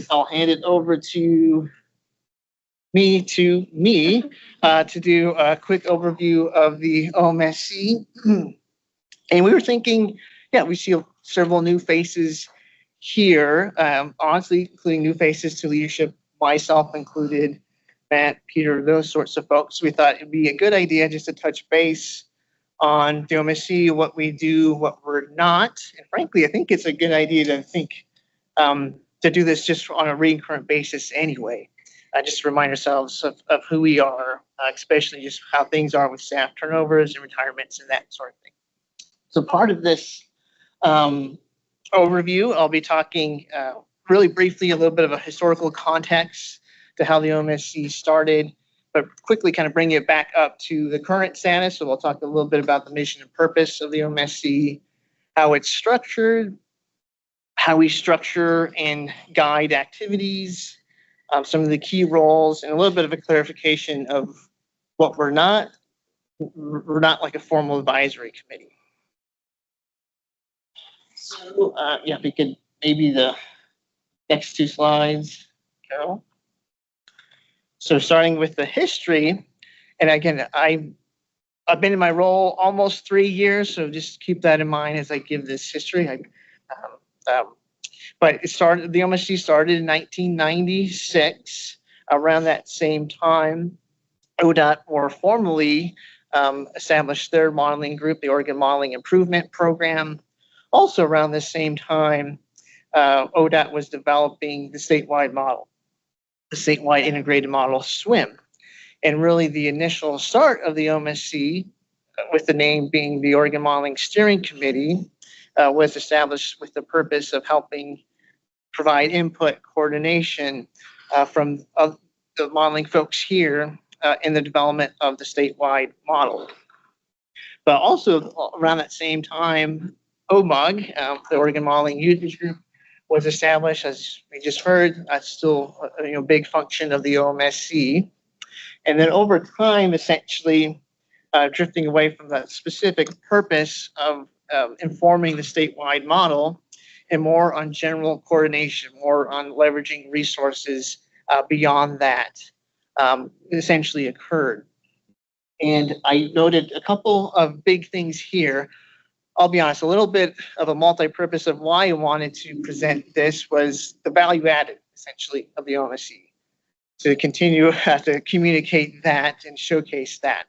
I'll hand it over to me to do a quick overview of the OMSC. And we were thinking, yeah, we see several new faces here, honestly, including new faces to leadership, myself included, Matt, Peter, those sorts of folks. We thought it'd be a good idea just to touch base on the OMSC, what we do, what we're not. And frankly, I think it's a good idea to do this just on a recurrent basis anyway. Just to remind ourselves of who we are, especially just how things are with staff turnovers and retirements and that sort of thing. So part of this overview, I'll be talking really briefly a little bit of a historical context to how the OMSC started, but quickly kind of bring it back up to the current status. So we'll talk a little bit about the mission and purpose of the OMSC, how it's structured, how we structure and guide activities, some of the key roles, and a little bit of a clarification of what we're not. We're not like a formal advisory committee. So yeah, we could maybe the next two slides, Carol. So starting with the history, and again, I've been in my role almost 3 years, so just keep that in mind as I give this history. But the OMSC started in 1996. Around that same time, ODOT more formally established their modeling group, the Oregon Modeling Improvement Program. Also around the same time, ODOT was developing the statewide model, the statewide integrated model, SWIM. And really the initial start of the OMSC, with the name being the Oregon Modeling Steering Committee, was established with the purpose of helping provide input, coordination from the modeling folks here in the development of the statewide model. But also around that same time, OMUG, the Oregon Modeling Users Group, was established, as we just heard. That's still a big function of the OMSC. And then over time, essentially drifting away from that specific purpose of informing the statewide model and more on general coordination, more on leveraging resources beyond that, essentially occurred. And I noted a couple of big things here. I'll be honest, a little bit of a multi-purpose of why I wanted to present this was the value added, essentially, of the OMSC, to continue to communicate that and showcase that.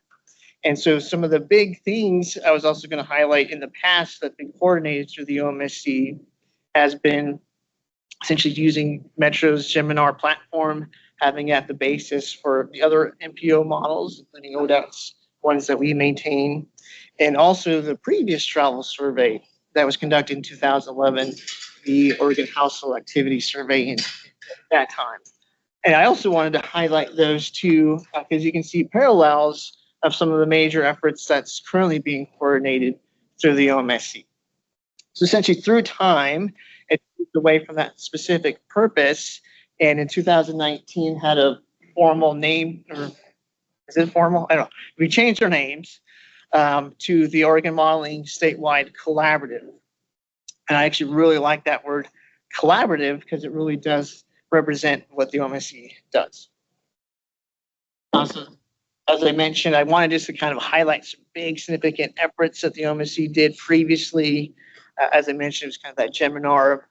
And so some of the big things I was also going to highlight in the past that have been coordinated through the OMSC has been essentially using Metro's Geminar platform, having at the basis for the other MPO models, including ODOT's ones that we maintain, and also the previous travel survey that was conducted in 2011, the Oregon Household Activity Survey in that time. And I also wanted to highlight those two because you can see parallels of some of the major efforts that's currently being coordinated through the OMSC. So essentially through time, it moved away from that specific purpose, and in 2019 had a formal name, or is it formal? I don't know. We changed our names to the Oregon Modeling Statewide Collaborative. And I actually really like that word collaborative because it really does represent what the OMSC does. Also, as I mentioned, I wanted just to kind of highlight some big significant efforts that the OMSC did previously. As I mentioned, it was kind of that Geminar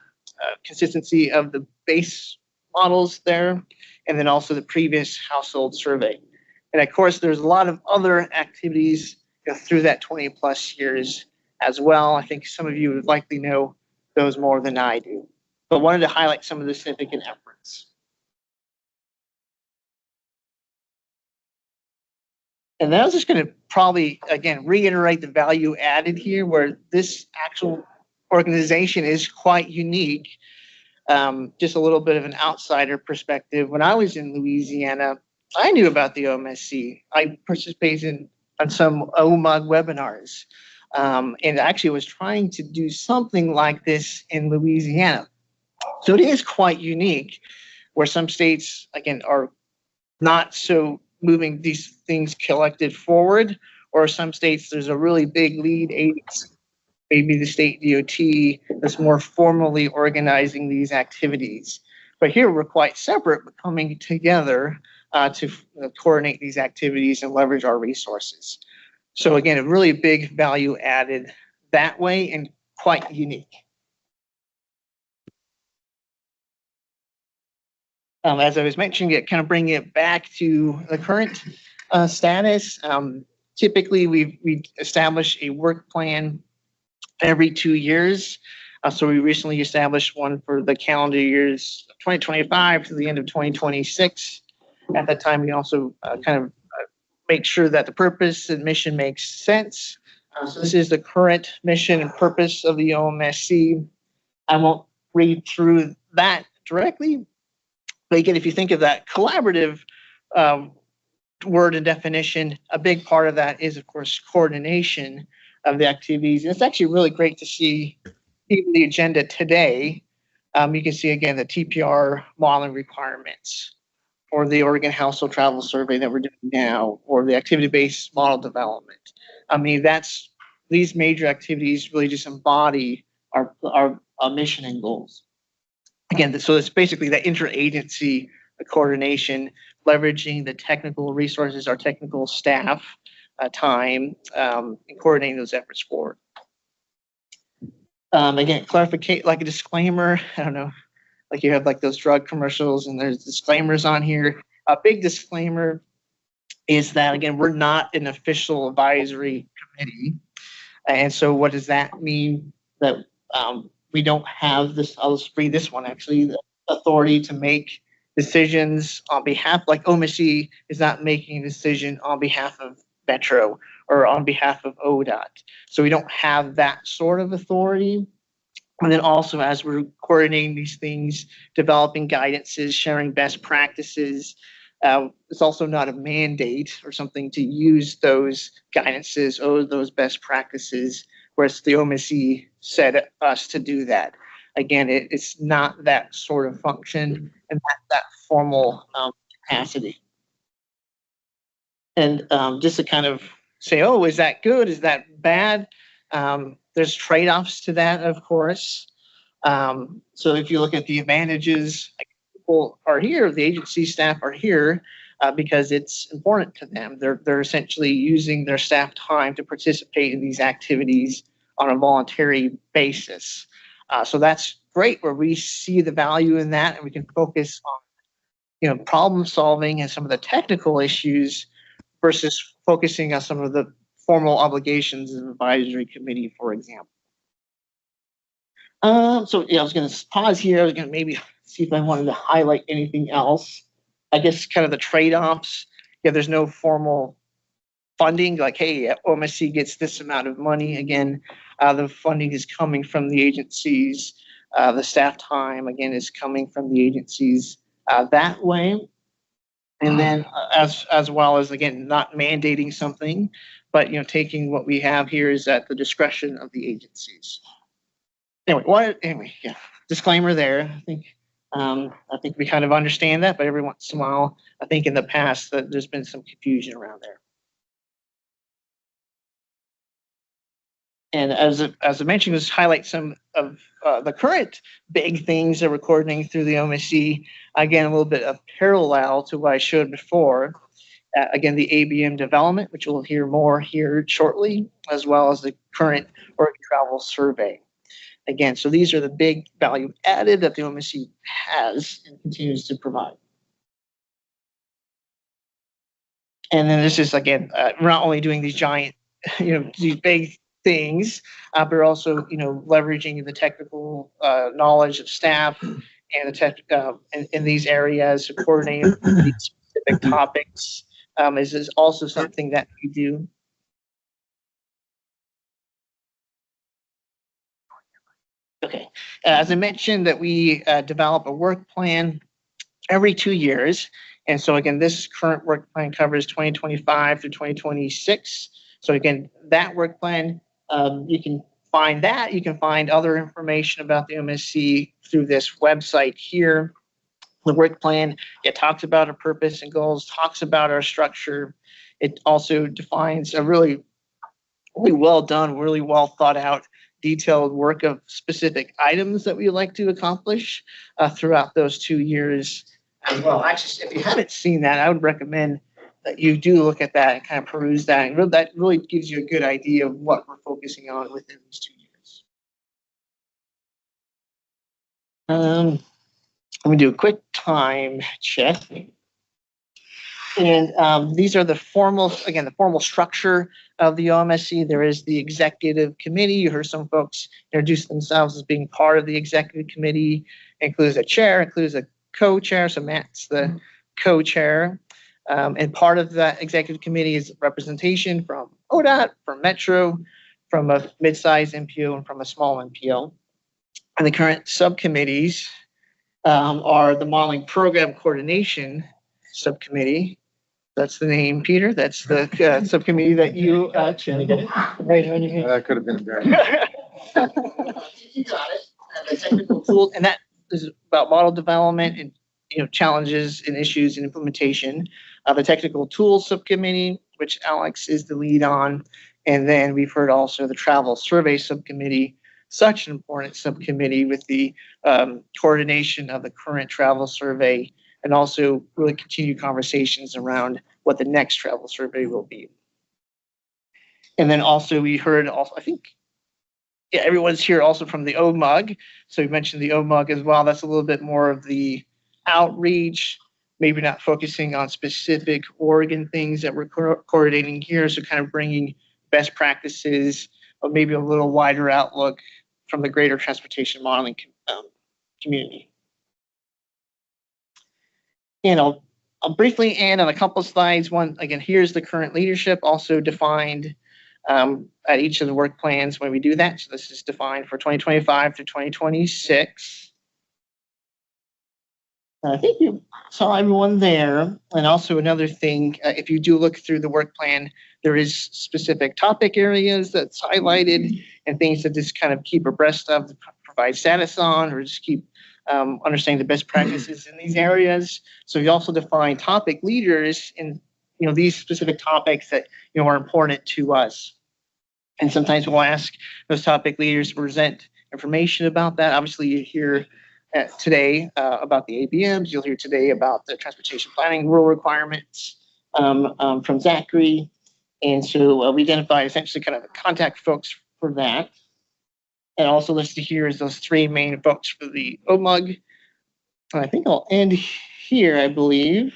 consistency of the base models there, and then also the previous household survey. And of course, there's a lot of other activities through that 20 plus years as well. I think some of you would likely know those more than I do, but wanted to highlight some of the significant efforts. And then I was just going to probably, again, reiterate the value added here, where this actual organization is quite unique. Just a little bit of an outsider perspective. When I was in Louisiana, I knew about the OMSC. I participated on some OMUG webinars, and actually was trying to do something like this in Louisiana. So it is quite unique, where some states, again, are not so moving these things collected forward, or some states there's a really big lead agency, maybe the state DOT, that's more formally organizing these activities. But here we're quite separate, but coming together to coordinate these activities and leverage our resources. So again, a really big value added that way and quite unique. As I was mentioning, kind of bringing it back to the current status. Typically, we establish a work plan every 2 years. So we recently established one for the calendar years 2025 to the end of 2026. At that time, we also kind of make sure that the purpose and mission makes sense. So this is the current mission and purpose of the OMSC. I won't read through that directly, but again, if you think of that collaborative word and definition, a big part of that is, of course, coordination of the activities. And it's actually really great to see even the agenda today. You can see, again, the TPR modeling requirements, or the Oregon Household Travel Survey that we're doing now, or the activity-based model development. I mean, these major activities really just embody our mission and goals. Again, so it's basically that interagency coordination, leveraging the technical resources, our technical staff time, and coordinating those efforts forward. Again, clarificate, like a disclaimer, I don't know, like you have like those drug commercials and there's disclaimers on here. A big disclaimer is that, again, we're not an official advisory committee. And so what does that mean? That we don't have this, I'll just read this one actually, the authority to make decisions on behalf, like OMSC is not making a decision on behalf of Metro or on behalf of ODOT. So we don't have that sort of authority. And then also, as we're coordinating these things, developing guidances, sharing best practices, it's also not a mandate or something to use those guidances or those best practices, whereas the OMSC said us to do that. Again, it's not that sort of function and that formal capacity. And just to kind of say, oh, is that good? Is that bad? There's trade-offs to that, of course. So if you look at the advantages, people are here, the agency staff are here because it's important to them. They're essentially using their staff time to participate in these activities on a voluntary basis. So that's great, where we see the value in that, and we can focus on, problem solving and some of the technical issues versus focusing on some of the formal obligations of the advisory committee, for example. So I was going to pause here. I was going to maybe see if I wanted to highlight anything else. I guess kind of the trade-offs. There's no formal funding, like, hey, OMSC gets this amount of money. Again, the funding is coming from the agencies. The staff time, again, is coming from the agencies that way. And then as well as, again, not mandating something, but, taking what we have here is at the discretion of the agencies. Anyway, yeah, disclaimer there. I think we kind of understand that, but every once in a while, I think in the past that there's been some confusion around there. And as I mentioned, let's highlight some of the current big things that we're coordinating through the OMSC. Again, a little bit of parallel to what I showed before. Again, the ABM development, which we'll hear more here shortly, as well as the current Oregon Travel Survey. Again, so these are the big value added that the OMSC has and continues to provide. And then this is, again, we're not only doing these giant, these big things, but we're also, leveraging the technical knowledge of staff and the tech in these areas, coordinating these specific topics. Is also something that we do. Okay, as I mentioned, that we develop a work plan every 2 years. And so again, this current work plan covers 2025 through 2026. So again, that work plan, you can find that. You can find other information about the OMSC through this website here. The work plan, it talks about our purpose and goals, talks about our structure. It also defines a really well done, really well thought out detailed work of specific items that we'd like to accomplish throughout those 2 years as well. Actually, if you haven't seen that, I would recommend that you do look at that and kind of peruse that. And that really gives you a good idea of what we're focusing on within these 2 years. Let me do a quick time check. And these are the formal structure of the OMSC. There is the executive committee. You heard some folks introduce themselves as being part of the executive committee. It includes a chair, includes a co-chair. So Matt's the co-chair. And part of that executive committee is representation from ODOT, from Metro, from a mid-sized MPO, and from a small MPO. And the current subcommittees are the modeling program coordination subcommittee. That's the name, Peter. That's the subcommittee that you chair. Right on your hand. That could have been very. You got it. The technical tools, and that is about model development and challenges and issues and implementation. The technical tools subcommittee, which Alex is the lead on, and then we've heard also the travel survey subcommittee, such an important subcommittee with the coordination of the current travel survey, and also really continue conversations around what the next travel survey will be. And then also we heard I think everyone's here also from the OMUG. So we mentioned the OMUG as well. That's a little bit more of the outreach, maybe not focusing on specific Oregon things that we're coordinating here. So kind of bringing best practices, but maybe a little wider outlook from the greater transportation modeling community. And I'll briefly end on a couple of slides. One, again, here's the current leadership also defined at each of the work plans when we do that. So this is defined for 2025 through 2026. I think you saw everyone there. And also another thing, if you do look through the work plan, there is specific topic areas that's highlighted and things that just kind of keep abreast of, provide status on, or just keep understanding the best practices in these areas. So we also define topic leaders in these specific topics that are important to us. And sometimes we'll ask those topic leaders to present information about that. Obviously, you hear today about the ABMs. You'll hear today about the transportation planning rule requirements from Zachary. And so we identified essentially kind of contact folks for that. And also listed here is those 3 main folks for the OMUG. I think I'll end here, I believe.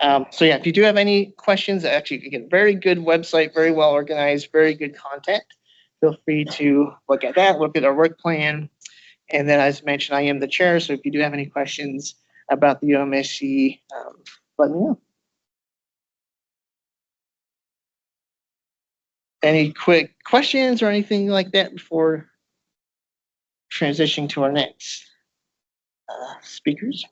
So yeah, if you do have any questions, actually, again, very good website, very well organized, very good content. Feel free to look at that, look at our work plan. And then as mentioned, I am the chair. So if you do have any questions about the OMSC, let me know. Any quick questions or anything like that before transitioning to our next speakers?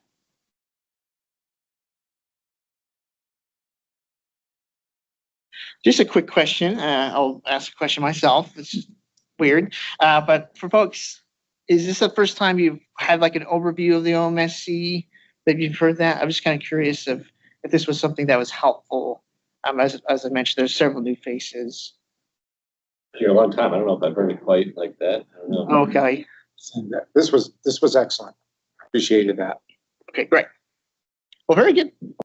Just a quick question. I'll ask a question myself. It's just weird. But for folks, is this the first time you've had like an overview of the OMSC, that you've heard that? I'm just kind of curious if this was something that was helpful. As I mentioned, there's several new faces. A long time. I don't know if I've heard it quite like that. I don't know. Okay. This was excellent. Appreciated that. Okay, great. Well, very good.